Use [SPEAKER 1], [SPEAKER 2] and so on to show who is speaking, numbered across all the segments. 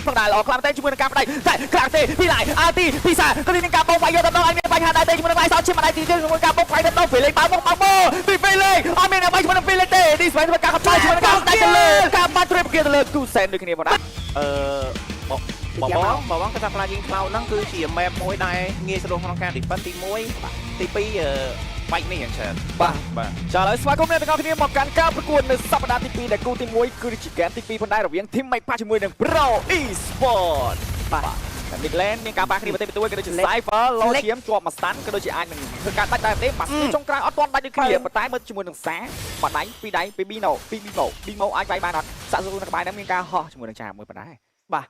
[SPEAKER 1] ផងដែរល្អខ្លាំងតែជាមួយនឹងការផ្ដៃតែខ្លាំងទេពីឡាយអាទីពីសាក៏មានការបងវាយយកដល់ឲ្យមានបញ្ហាដែរទេជាមួយនឹងវាយសោតឈិមម្ដាយទីជាមួយការបងវាយទៅដល់ពេលលេងបើមកពីពេលលេងអត់មានអ្វីជាមួយនឹងពេលលេងទេនេះស្វែងធ្វើការខំឆ្លើយជាមួយនឹងការដាច់ទៅលើការបាត់ត្រៀមគេទៅលើគូសែនដូចគ្នាបងណាប
[SPEAKER 2] ងគេថាខ្លាយយើងខ្លោចហ្នឹងគឺជា map មួយដែលងាយស្រួលក្នុងការ defend ទី1ទី2បាច់នេះយ៉ាងច្រើន
[SPEAKER 1] បាទចាឥឡូវស្វាគមន៍អ្នកទាំងអស់គ្នាមកកាន់ការប្រកួតនៅសប្តាហ៍ទី2ដែលគូទី1គឺជាហ្គេមទី2ផងដែររវាង Team Make ប៉ះជាមួយនឹង Pro Esport បាទMidland មានការបាក់គ្នាប្រទេសក៏ដូចជា Cypher លោឈាមជាប់មួយស្តាន់ក៏ដូចជាអាចនឹងធ្វើការដាច់ដែរទេបាក់ចុងក្រោយអត់ទាន់ដាច់ដូចគ្នាប៉ុន្តែមើលជាមួយនឹងសាបាត់ដៃពីរដៃពី Bino អាចវាយបានអត់សាក់ស៊ូនៅក្បែរហ្នឹងមានការហោះជាមួយនឹងចាមួយប៉ុណ្ណា
[SPEAKER 3] បា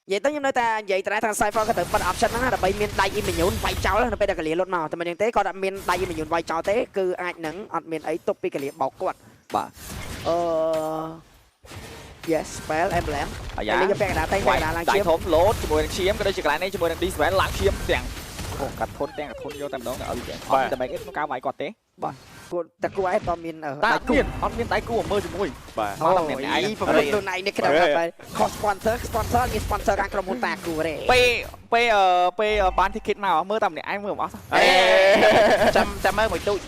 [SPEAKER 3] ទនិយាយទៅខ្ញុំនៅតែនិយាយត្រែថា Cypher ក៏ត្រូវប៉ិត option ហ្នឹងដើម្បីមានដៃ immune វាយចោលនៅពេលដែលកលៀលុតមកតែមិនយ៉ាងទេគាត់អត់មានដៃ immune វាយចោលទេគឺអាចនឹងអត់មានអីទប់ពីកលៀបោកគាត់ប
[SPEAKER 1] ាទ
[SPEAKER 3] Yes spell emblem
[SPEAKER 1] អាយ៉ាន
[SPEAKER 3] េះពាក់កណ្ដាលតែកណ្ដាលឡើងឈាម
[SPEAKER 1] ធំលោតជាមួយនឹងឈាមក៏ដូចជាកន្លែងនេះជាមួយនឹង D-Spell ឡើងឈាមទាំងកាត់ធន់យកតែម្ដងទៅឲ្យទាំងអត់តែមិនក្នុងការវាយគាត់ទេប
[SPEAKER 3] ាទគាត់តែគួរឯងតមានដ
[SPEAKER 1] ៃគូអត់មានដៃគូមើលជាមួយប
[SPEAKER 2] ាទ
[SPEAKER 3] មកតែម្នាក់ឯងប្រពន្ធខ្លួនឯងនេះគេដល់បែបខុស sponsor មាន sponsor ខាងក្រុមហ៊ុនតាគូទេ
[SPEAKER 1] ពេលបាន ticket មកមើលតែម្នាក់ឯងមើលមិនអស់
[SPEAKER 2] ចាំមើលមួយទូច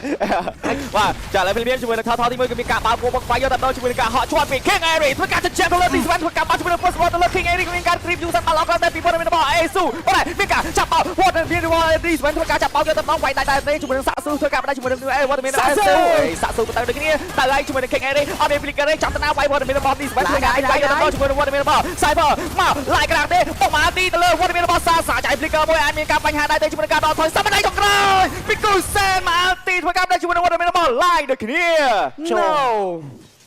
[SPEAKER 1] បាទចាឥឡូវពេលមានជាមួយនឹងថតទី1គឺមានការបើកពួកវាយយកតែម្ដងជាមួយនឹងការហក់ជាប់ពី King Airy ធ្វើការជជែកទៅលើទីស្វែងធ្វើការបាត់ជាមួយនឹង First Ball ទៅលើ King Airy មានការ trip យូរសិនបាល់អត់តែពីពលមានរបស់ Asu បាទមានការចាប់បោល Water មានរបស់ទីស្វែងធ្វើការចាប់បោលយកតែម្ដងវាយដៃតែជាមួយនឹងសាក់ស៊ូធ្វើការបាត់ជាមួយនឹង Water មាន Asu សាក់ស៊ូទៅដូចគ្នាតែហើយជាមួយនឹង King Airy អត់មាន flicker ទេចាប់តាវាយ Water មានរបស់ទីស្វែងធ្វើការវាយយកតែម្ដងជាមួយនឹង Water មានរបស់ Cypher មកឡាយក្រាស់ទេបុកមកទីទៅលើ Water មានរបស់សាចាយ flicker មួយអាចមានការបញ្ហាដែរទេជាមួយនឹងការដកថយសម្ដេចចុងក្រោយពីគូសែនមកទីធ្វើការដែរជាមួយនឹង Water មានរបស់ ឡាយដូចគ្នា No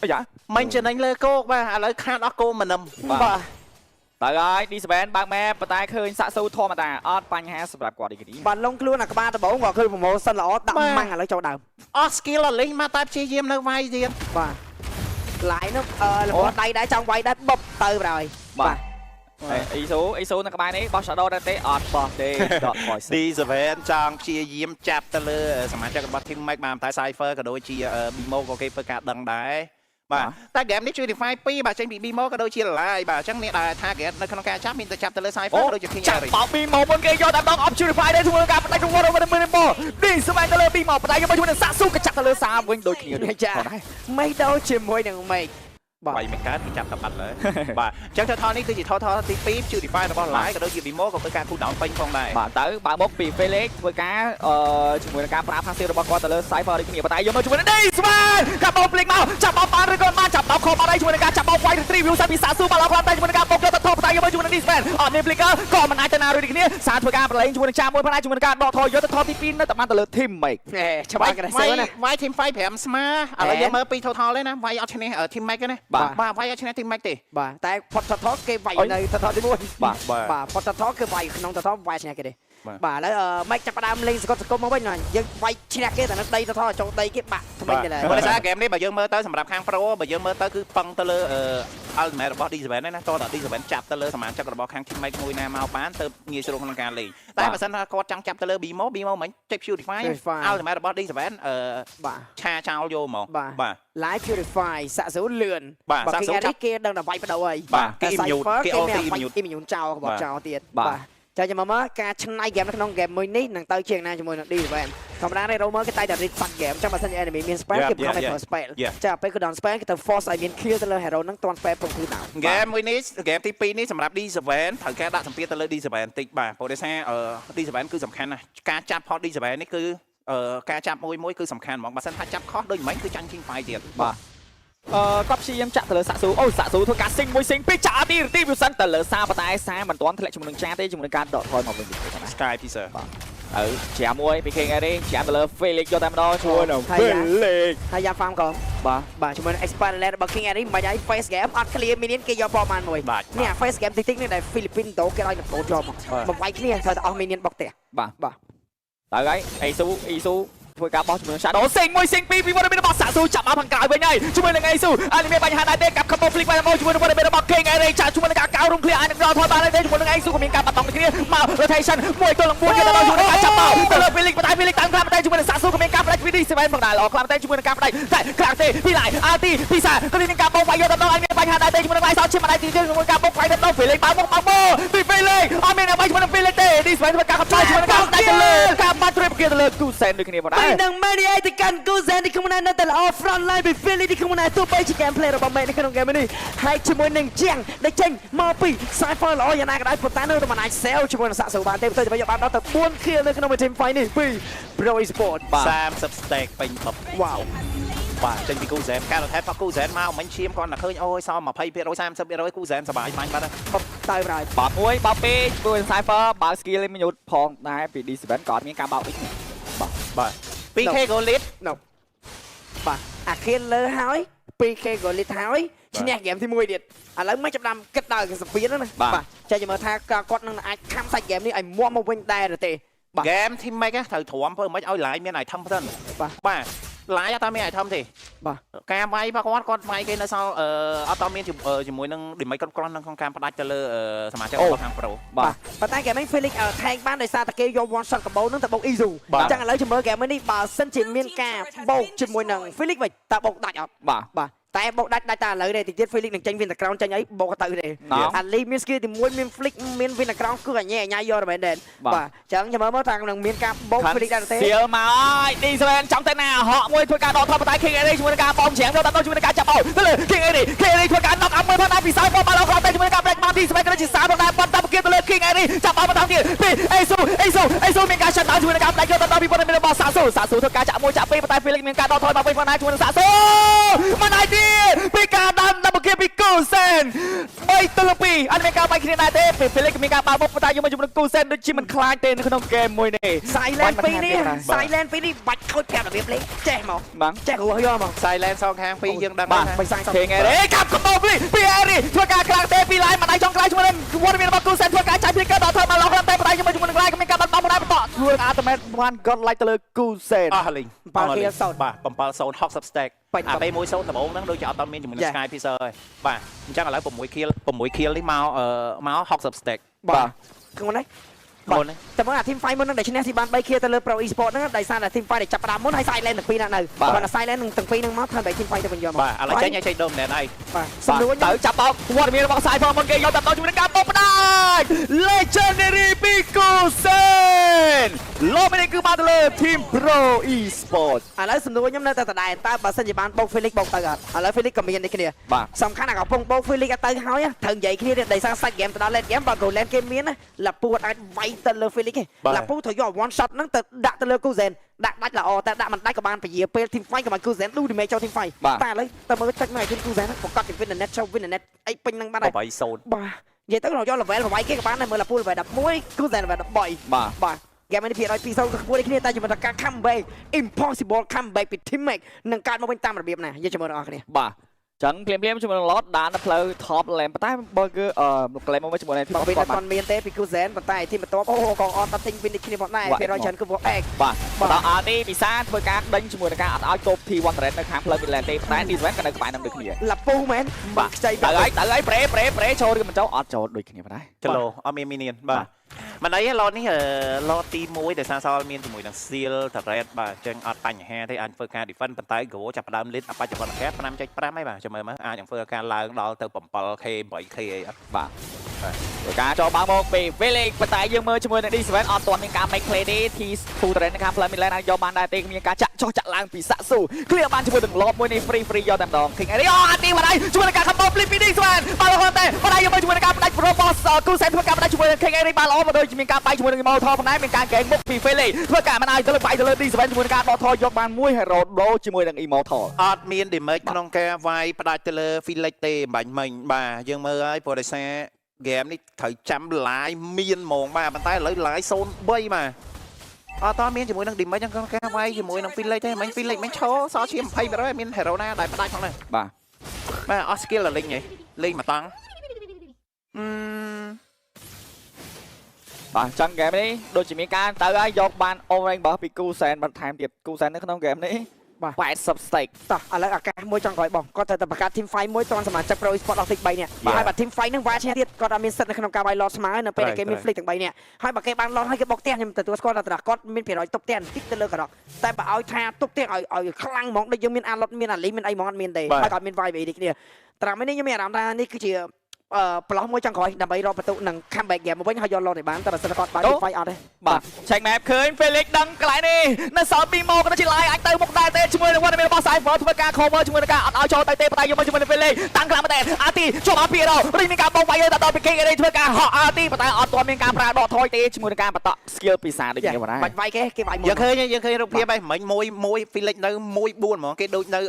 [SPEAKER 1] អាយ៉ាម
[SPEAKER 2] ិញចំណេញលើគោកបាទឥឡូវខាតអស់គោម្នឹម
[SPEAKER 1] បាទតើហើយ D7 បើកម៉ែប៉ុន្តែឃើញសាក់ស៊ូធម្មតាអត់បញ្ហាសម្រាប់គាត់នេះប
[SPEAKER 3] ាទលងខ្លួនអាក្បាលដំបងក៏ឃើញប្រម៉ូសិនល្អដាក់ម៉ាំងឥឡូវចូលដើម
[SPEAKER 2] អស់ skill លេងមកតែព្យាយាមនៅវាយទៀត
[SPEAKER 3] បាទឡាយនោះរបស់ដៃដែរចង់វាយដែរបុបទៅប្រហើយ
[SPEAKER 1] បាទអ៊ីសូនៅក្បែរនេះបោះ Shadow ដែរទេអត់បោះទេដក Poison
[SPEAKER 2] D7 ចង់ព្យាយាមចាប់ទៅលើសមាជិករបស់ Team Make បានតែ Cypher ក៏ដូចជា Bimo ក៏គេធ្វើការដឹងដែរបាទតែហ្គេមនេះជួយ define 2បាទចេញពី Bimo ក៏ដូចជាឡាយបាទអញ្ចឹងអ្នកដែល target នៅក្នុងការចាប់មានតែចាប់ទៅលើ Cypher ក៏ដូចជា King Airy
[SPEAKER 1] ចាប់ Bimo មុនគេយកតែម្ដង Optify ដែរជាមួយនឹងការផ្ដាច់រង្វាន់របស់មើលបោះនេះស្វែងទៅលើ Bimo ផ្ដាច់យកជាមួយនឹងសាក់ស៊ូក៏ចាប់ទៅលើសាវិញដូចគ្នាន
[SPEAKER 3] េះចាមិនដូចជាមួយនឹង Make
[SPEAKER 2] បាយមិនកើតគេចាប់តែបាត់លើបាទអញ្ចឹងថតនេះគឺជាថតទី2 Purify របស់ឡាយក៏ដូចជា Bimo ក៏ធ្វើការ cool down ពេញផងដែរ
[SPEAKER 1] បាទទៅបើមកពី Felix ធ្វើការជាមួយនឹងការប្រើ passive របស់គាត់ទៅលើ Cypher នេះគ្នាប៉ុន្តែយកមកជាមួយនឹង D7 កាប់បោ Flick មកចាប់បោបានឬក៏បានចាប់បោខំអត់ឲ្យជាមួយនឹងការចាប់បោ Fight Retrieve សាពីសាស៊ូបាល់អត់គាត់តែជាមួយនឹងការបុកយកទៅថតប៉ុន្តែយកមកជាមួយនឹង D7 អត់មាន Flicker ក៏មិនអាចទៅណារួចនេះគ្នាសាធ្វើការប្រឡែងជាមួយនឹងចាមួយប៉ុន្តែជាមួយនឹងការដកថយយកទៅថតទី2នៅតែបានទៅលើ Team Make
[SPEAKER 3] ច្បាស់កណ្ដាលណា
[SPEAKER 2] វាយ Team Fight 5ស្មើឥឡូវយកមើលពី total ទេណាវាយអត់ឈ្នះ Team Make ទេណាបាទវាយអត់ឈ្នះ Team Make ទេ
[SPEAKER 3] បាទតែផុតថតគេវាយនៅថតទី1បាទផុតថតគឺវាយក្នុងថតវាយឈ្នះគេទេបាទឥឡូវMakeចាប់ផ្ដើមលេងសកុំមកវិញយើងវាយឈ្នះគេតែនៅដីថតចូលដីគេបាក់ថ្មីទៅឡើយប
[SPEAKER 2] ើថាហ្គេមនេះបើយើងមើលទៅសម្រាប់ខាង Pro បើយើងមើលទៅគឺប៉ឹងទៅលើ Ultimate របស់ D7 ហ្នឹងណាតោះ D7 ចាប់ទៅលើសមាជិករបស់ខាង Team Make មួយណាមកបានទៅងាយស្រួលក្នុងការលេងតែបើសិនថាគាត់ចង់ចាប់ទៅលើ Bimo មិនចេះ Purify Ultimate របស់ D7
[SPEAKER 3] បាទឆ
[SPEAKER 2] ាចោលយកហ្មង
[SPEAKER 3] បាទ Live Purify សាក់ស៊ូលឿន
[SPEAKER 2] បាទសាក់ស៊ូ
[SPEAKER 3] នេះគេដឹងតែវាយបដូរហើយ
[SPEAKER 2] បាទគេ immune គេ
[SPEAKER 3] auto immune ចោលរបស់ចោលទៀតបាទចាចាំមកការឆ្នៃហ្គេមនៅក្នុងហ្គេមមួយនេះនឹងទៅជាងណាជាមួយនឹង D7 ធម្មតានេះ Romer គេតែ read បាត់ហ្គេមចឹងបើសិនជា enemy មាន spell គេខំឲ្យ spell ចាពេលគាត់ down spell គេទៅ force ឲ្យមាន kill ទៅលើ hero ហ្នឹងទាន់ spell ពុំគឺdown
[SPEAKER 2] ហ្គេមមួយនេះហ្គេមទី2នេះសម្រាប់ D7 ត្រូវការដាក់សម្ពាធទៅលើ D7 បន្តិចបាទព្រោះដោយសារ D7 គឺសំខាន់ណាស់ការចាប់ផត D7 នេះគឺការចាប់មួយគឺសំខាន់ហ្មងបើសិនថាចាប់ខុសដូចមិញគឺចាញ់ Team Fight ទៀតប
[SPEAKER 1] ាទគាត់ព្យាយាមចាក់ទៅលើសាក់ស៊ូសាក់ស៊ូធ្វើការស៊ីងមួយស៊ីងពីរចាក់ទីរទីវាសិនទៅលើសាប៉ុន្តែសាមិនទាន់ធ្លាក់ជាមួយនឹងចាទេជាមួយនឹងការដកថយមកវិញ
[SPEAKER 2] Sky Pizza
[SPEAKER 1] បាទជាមួយពី King Airy ជាទៅលើ Felix យកតែម្ដងជួយនៅ Felix
[SPEAKER 3] ហើយយ៉ា farm ក៏បាទជាមួយនឹង Expanded របស់ King Airy មិនឲ្យ face game អត់ clear minion គេយកប្រមាណមួយនេះ face game តិចៗនេះដែល Philippines តោគេឲ្យនឹងចូលជាប់មកវាយគ្នាត្រូវតែអស់ minion បុកផ្ទះប
[SPEAKER 1] ាទតើហើយអ៊ីស៊ូធ្វើការបោះជាមួយនឹង Shadow សេងមួយសេងពីរពីវត្តមានរបស់សាក់ស៊ូចាប់មកខាងក្រៅវិញហើយជាមួយនឹងអ៊ីស៊ូអាចមានបញ្ហាដែរទេកាប់ Combo Flick បានមកជាមួយនឹងវត្តមានរបស់ King Airy ចាជាមួយនឹងការកៅរំឃ្លាអាចនឹងរកថយបានទេជាមួយនឹងអ៊ីស៊ូក៏មានការបាត់បង់គ្នាមក rotation មួយទល់នឹងមួយយកទៅដល់ជាមួយនឹងការចាប់បោទៅលើ Felix តែ Felix តាមខ្លាំងតែជាមួយនឹងសាក់ស៊ូក៏មានការផ្ដាច់ពីនេះ7ផងដែរល្អខ្លាំងតែជាមួយនឹងការផ្ដាច់តែខ្លាំងទេពីឡាយអាទីពីសាក៏មានការបងវាយយកទៅដល់អាចមានបញ្ហាដែរទេជាមួយនឹងវាយសោតឈិមម្ដាយទីជាមួយការបងវាយទៅដល់ Felix បើមក គេទៅលើគូសែនដូចគ្នាបងដែរ
[SPEAKER 3] ពីនឹងមេឌីអេទៅកាន់គូសែនទីខ្លួននៅតែល្អ front line ពី Philly ទីខ្លួនទោះបីជា gameplay របស់មេនៅក្នុង game នេះហើយជាមួយនឹងជាងដែលចេញមកពី Cypher ល្អយ៉ាងណាក៏ដោយប៉ុន្តែនៅតែមិនអាច sell ជាមួយនឹងសាក់សូវបានទេទៅយកបានដល់ទៅ4 kill នៅក្នុង team fight នេះពី Pro Esports
[SPEAKER 2] 30 stack ពេញបប
[SPEAKER 3] wow
[SPEAKER 2] បាទចេញពីគូសែនការថែបគូសែនមកមិញឈាមគាត់តែឃើញអូយសល់ 20% 30% គូសែនសบายបាញ់បាត់ហើយ
[SPEAKER 3] ទៅហើយ
[SPEAKER 1] បាត់មួយបាត់ពីរគូ Cypher បើក skill លេងminuit ផងដែរពី D7 ក៏អត់មានការបោកអីទេ
[SPEAKER 2] បាទ 2K golit
[SPEAKER 3] បាទអាខៀនលើហើយ 2K golit ហើយឈ្នះ game ទី1ទៀតឥឡូវមិនចាប់ដើមគិតដល់សពីនហ្នឹងណាបាទចេះមើលថាគាត់នឹងអាចខំសាច់ game នេះឲ្យមាំមកវិញដែរទេបាទ
[SPEAKER 2] game team make ត្រូវទ្រាំធ្វើមិនឲ្យ live មាន item ផ្ទិនបាទ live អត់មាន item ទេ
[SPEAKER 3] បាទ
[SPEAKER 2] ការវាយរបស់គាត់វាយគេនៅសល់អត់តមានជាមួយនឹង damage គ្រប់គ្រាន់ក្នុងការផ្ដាច់ទៅលើសមាជិករបស់ខាង Pro
[SPEAKER 3] បាទប៉ុន្តែ game នេះ Felix ថែងបានដោយសារតែគេយក one shot កបោនឹងទៅបោក Izu អញ្ចឹងឥឡូវជំរឿ game នេះបើសិនជាមានការបោកជាមួយនឹង Felix វិញតើបោកដាច់អត់បាទតែបោកដាច់តែឥឡូវនេះតិចទៀត Felix នឹងចេញ win the crown ចេញអីបោកទៅទេអាលីមាន skill ទី1មាន Flick មាន win the crown គឺអញ្ញាយកមែនទេបាទអញ្ចឹងចាំមើលថានឹងមានការបោក Felix ដែរទេ
[SPEAKER 1] សៀលមកហើយ D7 ចំទៅណាហក់មួយធ្វើការដកថតបន្តែ King Eddie ជាមួយនឹងការបោកច្រាំងទៅដល់ជាមួយនឹងការចាប់បោកទៅលើ King Eddie ធ្វើការ knock out មើលផងដែរពីសោយបោកបាល់អត់តែជាមួយនឹងការ break មក D7 ក៏ជាសាផងដែរប៉ុន្តែគេទៅលើ King Eddie ចាប់បោកបន្តទៀតពី Asu មានការ shut down ជាមួយនឹងការផ្ដាច់យកទៅដល់ពីប៉ុណ្ណឹងមានរបស់សាក់ស៊ូធ្វើការចាក់មួយចាក់ពីរប៉ុន្តែ Felix មានការដកថយមកវិញផងដែរជាមួយនឹងសាក់ស៊ូមិនអាចទៀតពីការដាំdouble kill ពីគូសែន3ទៅ2អត់មានការបាច់គ្នាដែរទេពី Felix មានការបាល់បុកប៉ុន្តែយកមកជាមួយនឹងគូសែនដូចជាមិនខ្លាចទេនៅក្នុង game មួយនេះ
[SPEAKER 3] Silent ពីនេះបាច់ខូចប្រាប់របៀបលេងចេះមកចេះរស់យកមក
[SPEAKER 2] Silent សងខាងពីរយើងដឹង
[SPEAKER 1] បាទបិសាយ King Eddie កាប់កបោពី Eddie ធ្វើការខ្លាំងទេពី line មិនដៃចង់ខ្លាចជាមួយនឹងវត្តមានរបស់គូសែនធ្វើការចាច់ពីកដល់ធ្វើមកឡោះតែបដៃជាមួយនឹង line ក៏មានការបាត់បង់ដែរបន្តធ្វើអាតមេតបាន god like ទៅលើគូសែន
[SPEAKER 2] អស់លេងបាទ7-0 60 stack អាពេល1-0ដំបូងហ្នឹងដូចជាអត់មានជាមួយនឹង Sky Pizza ហើយបាទអញ្ចឹងឥឡូវ6 kill នេះមក60 stack
[SPEAKER 3] បាទខ្លួននេះបាទតែមកអា team fight មុនហ្នឹងដែលឈ្នះស៊ីបាន3 kill ទៅលើ Pro Esports ហ្នឹងដោយសារតែ team fight ដែលចាប់ផ្ដើមមុនហើយ Silent ទាំងពីរណានៅបាទ Silent ទាំងពីរហ្នឹងមកធ្វើតែ team fight ទៅវិញយកមក
[SPEAKER 2] បាទឥឡូវចេញឲ្យចេញ dominate ហើយ
[SPEAKER 3] បាទសំដួល
[SPEAKER 1] ទៅចាប់បោកវត្តមានរបស់ Cypher មុនគេយកទៅជាមួយនឹងការបោកផ្ដាច់ Legendary ពីគូសែនលោមនេះគឺបានទៅលើ team Pro Esports
[SPEAKER 3] ឥឡូវសំដួលខ្ញុំនៅតែដដែលតើបើសិនជាបានបោក Felix បោកទៅអត់ឥឡូវ Felix ក៏មាននេះគ្នាសំខាន់អាកំពុងបោក Felix ទៅហើយត្រូវនិយាយគ្នាទេដោយសារសាច់ game ទៅដល់ late game បើ goal lane គេមានឡាពូអាចវាយទៅលើ Felix ទេឡាពូត្រូវយក one shot ហ្នឹងទៅដាក់ទៅលើគូសែនដាក់ដាច់ល្អតែដាក់មិនដាច់ក៏បានពជាពេល team fight ក៏បានគូសែនឌូ damage ចូល team fight តែឥឡូវតែមើលទឹកមកឲ្យ team គូសែនប្រកាសជា win the net ចូល win the net អីពេញហ្នឹងបានហើយ
[SPEAKER 2] 8-0
[SPEAKER 3] បាទនិយាយទៅយក level ប្រវាយគេក៏បានដែរមើលឡាពូ level 11គូសែន level 13បាទgame នេះ200 2-0ក៏ខ្ពស់ដូចគ្នាតែជាមួយនឹងការ comeback impossible comeback ពី teammate នឹងកើតមកវិញតាមរបៀបណាយើងជាមួយបងប្អូនគ្នា
[SPEAKER 1] បាទចឹងភ្លាមជាមួយនឹង lot ដានទៅផ្លូវ top lane ប៉ុន្តែបើគឺclaim មកជាមួយនឹង team
[SPEAKER 3] គាត់អត់មានទេពីគូសែនប៉ុន្តែ team បន្ទាប់អូកងអត់តែទិញ win គ្នាផងដែរ200ច្រើនគឺពួក X
[SPEAKER 1] បាទដល់អានេះពិសាធ្វើការដេញជាមួយនឹងការអត់ឲ្យ top T1 turret នៅខាងផ្លូវ mid lane ទេប៉ុន្តែ D7 ក៏នៅក្បែរនឹងដូចគ្នា
[SPEAKER 3] ឡាពូមែនបាទខ្ចី
[SPEAKER 1] ទៅហើយប្រេចូលឬមិនចូលអត់ចូលដូចគ្នាប៉ុន្តែ
[SPEAKER 2] ចលោអត់មាន minion បាទមិនអីឡតនេះឡតទី1ដែលសារសល់មានជាមួយនឹង Seal Turret បាទអញ្ចឹងអត់បញ្ហាទេអាចធ្វើការ defend ប៉ុន្តែ Go ចាប់ផ្ដើម lead បច្ចុប្បន្នកា 5.5 ហើយបាទចាំមើលអាចនឹងធ្វើការឡើងដល់ទៅ 7k 8k អីអត់
[SPEAKER 1] បាទធ្វើការចូលបាំងមកពី Felix ប៉ុន្តែយើងមើលជាមួយនឹង D7 អត់ទាន់មានការ make play ទេ T2 Turret នៅខាងផ្លូវ mid lane អាចយកបានដែរទេមានការចាក់ចោះចាក់ឡើងពីសាក់ស៊ូ clear បានជាមួយនឹង lob មួយនេះ free យកតែម្ដង King Eddie អត់ទីមកដៃជាមួយនឹងការ combo flip ពី D7 បានល្អតែប៉ុន្តែយើងមើលជាមួយនឹងការផ្ដាច់ Robos គូសែនធ្វើការផ្ដាច់ជាមួយនឹង King Eddie បានល្អមកដូចមានការបាយជាមួយនឹង Emoto ផងដែរមានការ game មុខពី Felix ធ្វើការមិនឲ្យទៅលើបាយទៅលើ D7 ជាមួយនឹងការដកថយយកបានមួយ Hero Blow ជាមួយនឹង Emoto
[SPEAKER 2] អត់មាន damage ក្នុងការវាយផ្ដាច់ទៅលើ Felix ទេបាញ់មិញបាទយើងមើលហើយព្រោះដោយសារ game នេះត្រូវចាំ live មានហ្មងបាទប៉ុន្តែឥឡូវ live 0.3 បាទអត់តមានជាមួយនឹង damage ក្នុងការវាយជាមួយនឹង Felix ទេមិញ Felix មិញឈរសល់ឈាម 20% មាន hero ណាដែលផ្ដាច់ផងដែរបាទអស់ skill លេងហីលេងមកតង់
[SPEAKER 1] បាទចឹង game នេះដូចជាមានការទៅហើយយកបាន orange របស់ពីគូសែនបន្ថែមទៀតគូសែននៅក្នុង game នេះបាទ80 stake
[SPEAKER 3] តោះឥឡូវឱកាសមួយចង់ក្រោយបងគាត់ត្រូវតែបង្កើត team fight មួយទាន់សមាជិក Pro Esports ដល់ទី3នាក់ហើយបើ team fight ហ្នឹងវាឈ្នះទៀតគាត់អត់មានសិទ្ធិនៅក្នុងការវាយ lot ស្មើនៅពេលដែលគេមាន flick ទាំង3នាក់ហើយបើគេបាន lot ហើយគេបុកផ្ទះខ្ញុំទទួលស្គាល់ថាគាត់មាន%ទុកផ្ទះបន្តិចទៅលើក្រកតែបើឲ្យថាទុកផ្ទះឲ្យខ្លាំងហ្មងដូចយើងមាន lot មាន ali មានអីហ្មងអត់មានទេហើយគាត់មាន vibe អីនេះគ្នាត្រាំនេះខ្ញុំមានអារម្មណ៍ថានេះគឺជា ប្លោះមួយចង់ក្រោយដើម្បីរកបន្ទុកនឹង comeback game មកវិញហើយយកលត់ឲ្យបានតែបើសិនគាត់បាន fight អត់ទេ
[SPEAKER 1] បាទ check map ឃើញ Felix ដឹងកន្លែងនេះនៅសល់2ម៉ោងក៏ជា live អាចទៅមុខដែរទេជាមួយនឹង One របស់ Cypher ធ្វើការ cover ជាមួយនឹងការអត់ឲ្យចូលទៅទេប៉ុន្តែយកមកជាមួយនឹង Felix តាំងខ្លាំងមែនទេអាទីជាប់ RP ដល់រីមានការបោកវាយដល់ពី King ធ្វើការហក់អាទីប៉ុន្តែអត់ទាន់មានការប្រើដកថយទេជាមួយនឹងការបន្ត skill ពីសាដូចនេះបាទ
[SPEAKER 3] បាច់វាយគេវាយមុន
[SPEAKER 2] យើងឃើញរូបភាពហ្នឹងមិញមួយ Felix នៅ1 4ហ្មងគេដូចនៅ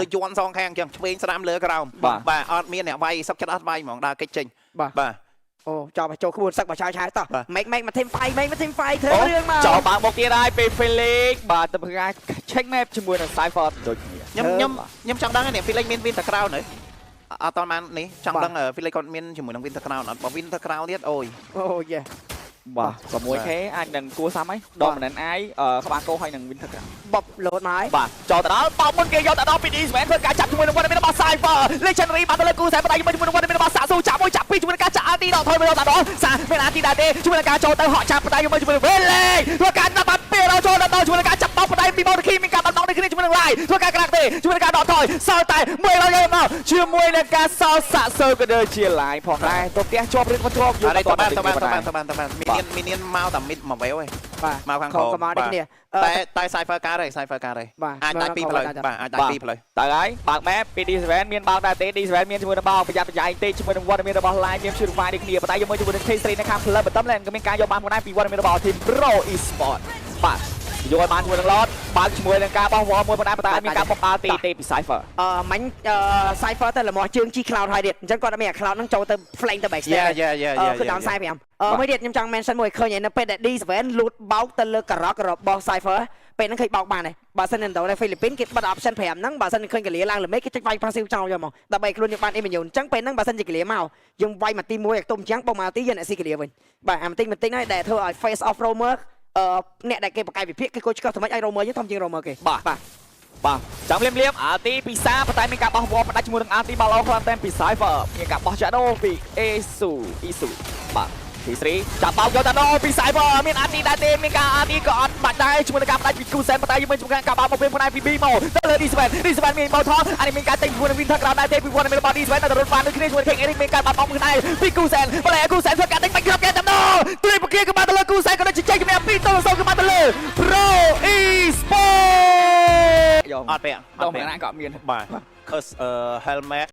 [SPEAKER 2] ដូចយន់សងខាងអញ្ចឹងឆ្វេងស្ដាំលើក្រោមបាទអត់មានអ្នកវាយសុកចិត្តអត់វាយហ្មងដើរកិច្ចចេញបាទ
[SPEAKER 3] អូចោលចូលក្បួនសឹកបើឆាយឆាយតោះ make មក team fight ធ្វើរឿងមក
[SPEAKER 1] ចូលបើមកទៀតហើយពេល Felix បាទទៅធ្វើការ check map ជាមួយនឹង Cypher ដូចគ្នា
[SPEAKER 2] ខ្ញុំចង់ដឹងនេះ Felix មាន Winter Crown នៅអត់តបាននេះចង់ដឹង Felix គាត់មានជាមួយនឹង Winter Crown អត់បើ Winter Crown ទៀតអូយ
[SPEAKER 3] យេ
[SPEAKER 1] បាទ 6k អាចនឹងគួរសាំហើយដកមិននឹងអាយក្បាលគោហើយនឹង Winter Crown
[SPEAKER 3] បបលោតមកហើយ
[SPEAKER 1] បាទចូលទៅដល់បោកមុនគេយកទៅដល់ PD Sven ធ្វើការចាប់ជាមួយនឹង One របស់ Cypher Legendary បានទៅលើគូសែបដៃជាមួយនឹង One របស់សាស៊ូចាប់មួយចាប់ពីរជាមួយនឹងការចាក់អាទីដល់ថយមកដល់សាមានអាទីដែរទេជាមួយនឹងការចូលទៅហក់ចាប់បដៃជាមួយនឹង Felix ធ្វើការដាក់បាត់ពេលចូលដល់ជាមួយនឹងការចាប់បោកបដៃពីមកគីមានការបាត់បោកនេះគ្នាជាមួយនឹង Live ធ្វើការក្រាក់ទេជាមួយនឹងការដកថយសល់តែមួយដល់យកមកជាមួយនឹងការសល់សាក់សើក៏ដូចជា Live ផងដែរទៅផ្ទះជាប់រឿងមិនជាប់យកទៅបាន
[SPEAKER 2] មានមកតែមិតមកវេវឯង
[SPEAKER 3] បាទ
[SPEAKER 2] មកខាងក្រោម
[SPEAKER 3] មកដូចគ្នា
[SPEAKER 2] តែ Cypher ការហើយ Cypher ការហើយអាចដាច់ពីផ្លូវបាទអាចដាច់ពីផ្លូវ
[SPEAKER 1] ទៅហើយបើក map ពី D7 មានបើកដែរទេ D7 មានជាមួយនឹងបោកប្រយ័ត្នប្រយែងទេជាមួយនឹង One មានរបស់ Live មានជួយរវាយនេះគ្នាប៉ុន្តែយកមកជាមួយនឹង K3 នៅខាង Club បន្តំលែងក៏មានការយកបានផងដែរពី One មានរបស់ Team Pro Esport បាទយកបានជាមួយនឹង Lot បើកជាមួយនឹងការបោះវល់មួយប៉ុន្តែមានការបោកទីទេពី Cypher
[SPEAKER 3] មាញ់ Cypher ទៅលមាស់ជើងជី Cloud ហើយទៀតអញ្ចឹងគាត់អត់មាន Cloud ហ្នឹងចូលទៅ flank ទៅ backstage គឺ down side 5មួយទៀតខ្ញុំចង់ mention មួយឃើញនៅពេលដែល D7 លូតបោកទៅលើការ៉ុករបស់ Cypher ពេលហ្នឹងឃើញបោកបានដែរបើសិននៅហ្វីលីពីនគេបិទ option 5ហ្នឹងបើសិនឃើញកលាឡើងល្មេគេចុចវាយ passive ចោលយកមកដើម្បីខ្លួនយើងបាន immune អញ្ចឹងពេលហ្នឹងបើសិនជាកលាមកយើងវាយមកទី1ឲ្យខ្ទមអញ្ចឹងបោកមកទីយើងអ្នកស៊ីកលាវិញបាទអាបន្តិចហើយដែលធ្វើឲ្យ face off roamer អ្នកដែលគេបកកាយវិភាគគឺគោចកោះថ្មិចឲ្យ roamer យើងធំជាង roamer គេ
[SPEAKER 1] បាទចាំលៀមអាទីពីសាប៉ុន្តែមានការបោះវល់ផ្ដាច់ជាមួយនឹងអាទីបាល់ឡូខ្លាំងតែពី Cypher មានការបោះ shadow ពីអេស៊ូបាទទី3ចាប់បោកយកតាណូពី Cypher មានអាទីដែរទេមានការអាទីក៏អត់បាច់ដែរជាមួយនឹងការផ្ដាច់ពីគូសែនប៉ុន្តែយើងមានជាមួយការបោកមកវិញផ្នែកពី B មកទៅលើ D7 មានបោថអានេះមានការតែងជាមួយនឹង Winter Crown ដែរទេពី One មានរបស់ D7 នៅរត់បានដូចគ្នាជាមួយ King Eric មានការបាត់បង់មួយដែរពីគូសែនប៉ុន្តែគូសែនធ្វើការតែងបាច់គ្រប់គេតាណូត្រីបកាក៏បានទៅលើគូសែនក៏ដូចជាចេញជំនះ2-0ក៏បានទៅលើ Pro Esport
[SPEAKER 2] អត់ពាក់
[SPEAKER 1] ដល់មួយណាក៏មាន
[SPEAKER 2] បាទ helmet